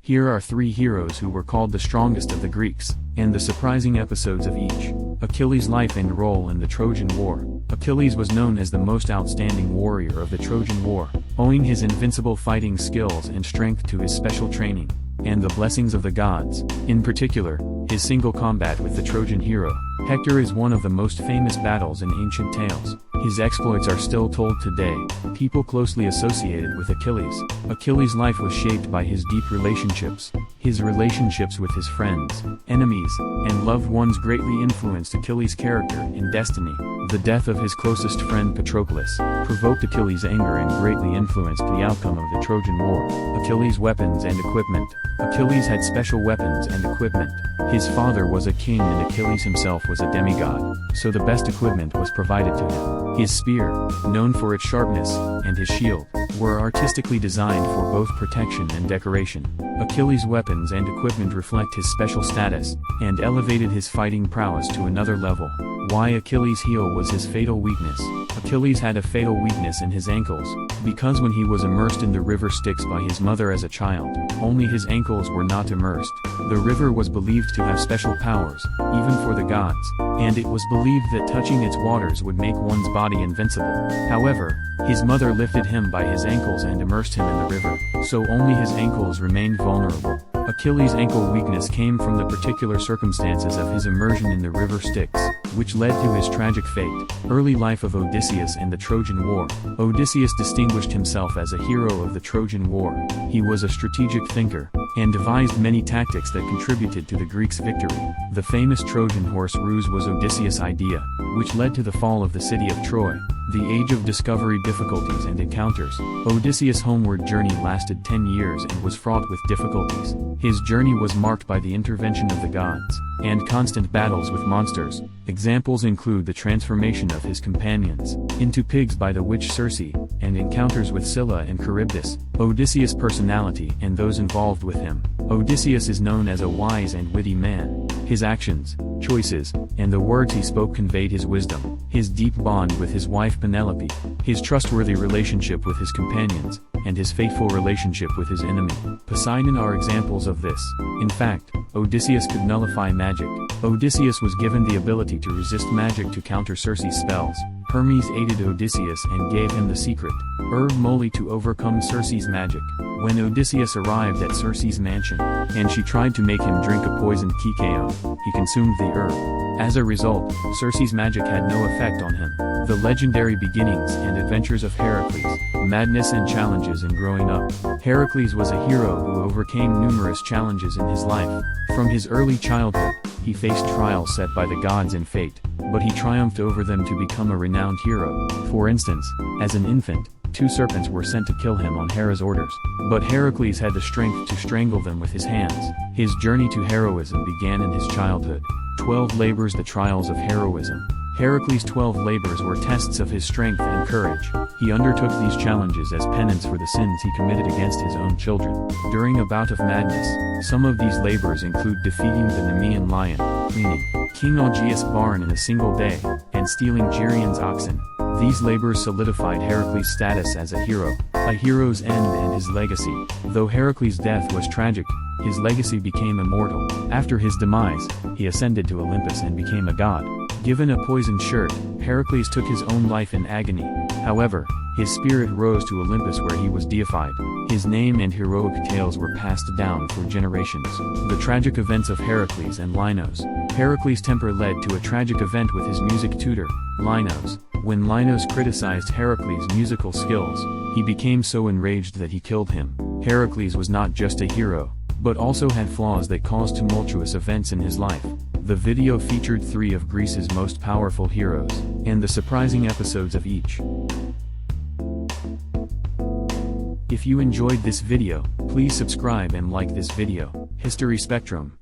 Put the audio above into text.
Here are 3 heroes who were called the strongest of the Greeks, and the surprising episodes of each. Achilles' life and role in the Trojan War. Achilles was known as the most outstanding warrior of the Trojan War, owing his invincible fighting skills and strength to his special training, and the blessings of the gods. In particular, his single combat with the Trojan hero, Hector, is one of the most famous battles in ancient tales. His exploits are still told today. People closely associated with Achilles. Achilles' life was shaped by his deep relationships. His relationships with his friends, enemies, and loved ones greatly influenced Achilles' character and destiny. The death of his closest friend Patroclus provoked Achilles' anger and greatly influenced the outcome of the Trojan War. Achilles' weapons and equipment. Achilles had special weapons and equipment. His father was a king and Achilles himself was a demigod, so the best equipment was provided to him. His spear, known for its sharpness, and his shield, were artistically designed for both protection and decoration. Achilles' weapons and equipment reflect his special status, and elevated his fighting prowess to another level. Why Achilles' heel was his fatal weakness. Achilles had a fatal weakness in his ankles, because when he was immersed in the river Styx by his mother as a child, only his ankles were not immersed. The river was believed to have special powers, even for the gods, and it was believed that touching its waters would make one's body invincible. However, his mother lifted him by his ankles and immersed him in the river, so only his ankles remained vulnerable. Achilles' ankle weakness came from the particular circumstances of his immersion in the river Styx, which led to his tragic fate. Early life of Odysseus and the Trojan War. Odysseus distinguished himself as a hero of the Trojan War. He was a strategic thinker, and devised many tactics that contributed to the Greeks' victory. The famous Trojan horse ruse was Odysseus' idea, which led to the fall of the city of Troy. The age of discovery, difficulties and encounters. Odysseus' homeward journey lasted 10 years and was fraught with difficulties. His journey was marked by the intervention of the gods, and constant battles with monsters. Examples include the transformation of his companions into pigs by the witch Circe, and encounters with Scylla and Charybdis. Odysseus' personality and those involved with him. Odysseus is known as a wise and witty man. His actions, choices, and the words he spoke conveyed his wisdom. His deep bond with his wife Penelope, his trustworthy relationship with his companions, and his faithful relationship with his enemy, Poseidon, are examples of this. In fact, Odysseus could nullify magic. Odysseus was given the ability to resist magic to counter Circe's spells. Hermes aided Odysseus and gave him the secret, herb moly, to overcome Circe's magic. When Odysseus arrived at Circe's mansion, and she tried to make him drink a poisoned kikaon, he consumed the herb. As a result, Circe's magic had no effect on him. The legendary beginnings and adventures of Hercules. Madness and challenges in growing up. Hercules was a hero who overcame numerous challenges in his life. From his early childhood, he faced trials set by the gods and fate, but he triumphed over them to become a renowned hero. For instance, as an infant, 2 serpents were sent to kill him on Hera's orders, but Heracles had the strength to strangle them with his hands. His journey to heroism began in his childhood. 12 labors. The trials of heroism. Heracles' 12 labors were tests of his strength and courage. He undertook these challenges as penance for the sins he committed against his own children. During a bout of madness, some of these labors include defeating the Nemean lion, cleaning King Augeas' barn in a single day, and stealing Gerion's oxen. These labors solidified Heracles' status as a hero's end and his legacy. Though Heracles' death was tragic, his legacy became immortal. After his demise, he ascended to Olympus and became a god. Given a poisoned shirt, Heracles took his own life in agony. However, his spirit rose to Olympus where he was deified. His name and heroic tales were passed down for generations. The tragic events of Heracles and Linos. Heracles' temper led to a tragic event with his music tutor, Linos. When Linos criticized Heracles' musical skills, he became so enraged that he killed him. Heracles was not just a hero, but also had flaws that caused tumultuous events in his life. The video featured 3 of Greece's most powerful heroes, and the surprising episodes of each. If you enjoyed this video, please subscribe and like this video. History Spectrum.